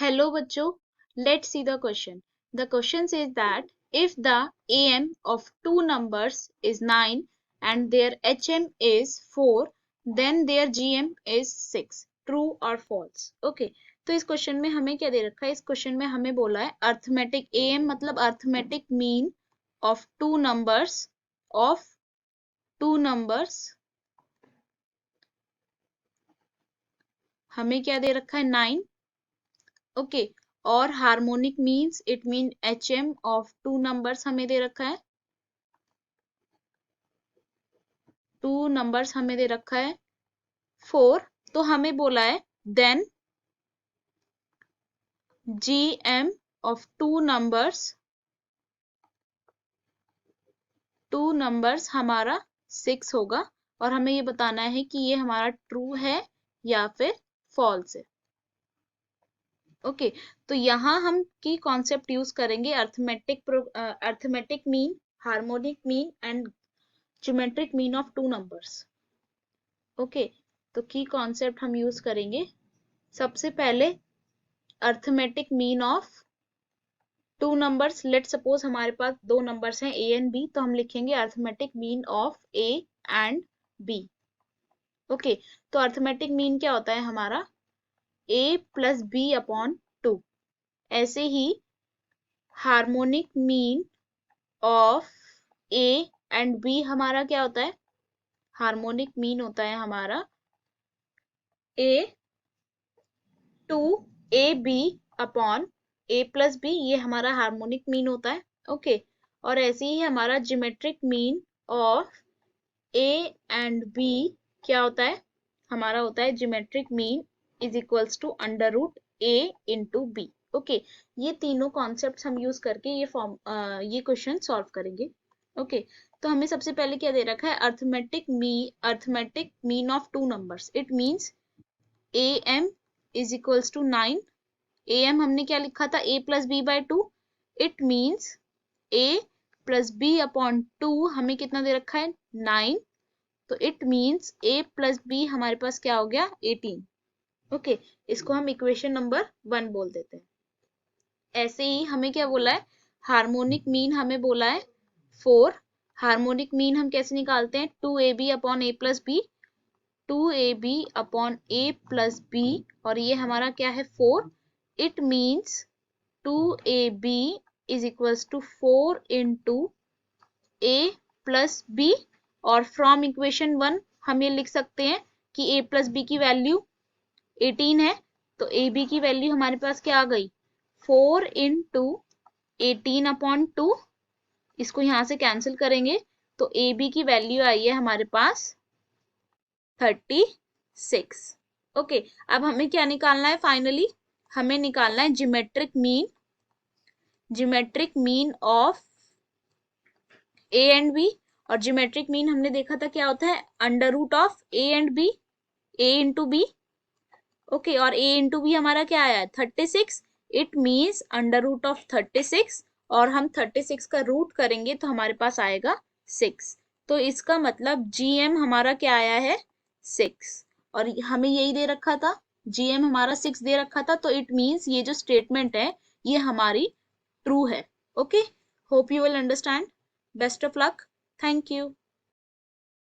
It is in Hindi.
Hello bachcho, let's see the question. The question says that if the AM of two numbers is 9 and their HM is 4, then their GM is 6. True or false? Okay. तो इस क्वेश्चन में हमें क्या दे रखा है? इस क्वेश्चन में हमें बोला है अर्थमेटिक AM मतलब arithmetic mean of two numbers हमें क्या दे रखा है? 9. ओके. और harmonic means it mean HM of two numbers हमें दे रखा है. टू नंबर्स हमें दे रखा है 4. तो हमें बोला है then GM of two numbers हमारा 6 होगा और हमें ये बताना है कि ये हमारा ट्रू है या फिर फॉल्स है. ओके. तो यहाँ हम की कॉन्सेप्ट यूज करेंगे arithmetic mean, harmonic mean and geometric mean of two numbers. Okay. तो की कॉन्सेप्ट हम यूज करेंगे. सबसे पहले arithmetic mean of two numbers. Let suppose हमारे पास दो नंबर्स हैं ए एंड बी, तो हम लिखेंगे arithmetic mean of A and B. Okay. तो अर्थमेटिक मीन क्या होता है हमारा? a plus B upon 2. ऐसे ही harmonic mean of a and b हमारा क्या होता है? हार्मोनिक मीन होता है हमारा a two A B upon a plus B. ये हमारा हार्मोनिक मीन होता है. ओके. और ऐसे ही हमारा geometric mean of a and b क्या होता है? हमारा होता है geometric mean is equals to under root a into B. Okay. ये तीनों कॉन्सेप्ट हम यूज करके ये क्वेश्चन सॉल्व करेंगे. ओके. तो हमें सबसे पहले क्या दे रखा है? Arithmetic mean of two numbers. It means am is equals to 9. am हमने क्या लिखा था? a plus B by 2. It means a plus B upon 2 हमें कितना दे रखा है? 9. तो it means a plus B हमारे पास क्या हो गया? 18. ओके. इसको हम इक्वेशन नंबर 1 बोल देते हैं. ऐसे ही हमें क्या बोला है? हार्मोनिक मीन हमें बोला है 4. हार्मोनिक मीन हम कैसे निकालते हैं? 2ab upon a plus B. 2ab upon a plus B और ये हमारा क्या है? 4. It means 2ab is equals to 4 into a plus B. और फ्रॉम इक्वेशन 1 हम ये लिख सकते हैं कि a प्लस बी की वैल्यू 18 है. तो ए बी की वैल्यू हमारे पास क्या आ गई? 4 इंटू 18 अपॉन 2. इसको यहां से कैंसिल करेंगे तो ए बी की वैल्यू आई है हमारे पास 36. ओके. अब हमें क्या निकालना है? फाइनली हमें निकालना है geometric mean of A and B. और ज्योमेट्रिक मीन हमने देखा था क्या होता है? Under root of A and B, A into B. Okay. और a इंटू बी हमारा क्या आया है? 36. It means under root of 36 और हम 36 का रूट करेंगे तो हमारे पास आएगा 6. तो इसका मतलब GM हमारा क्या आया है? 6. और हमें यही दे रखा था, GM हमारा 6 दे रखा था. तो इट मीन्स ये जो स्टेटमेंट है ये हमारी ट्रू है. Okay. Hope you will understand. Best of luck. Thank you.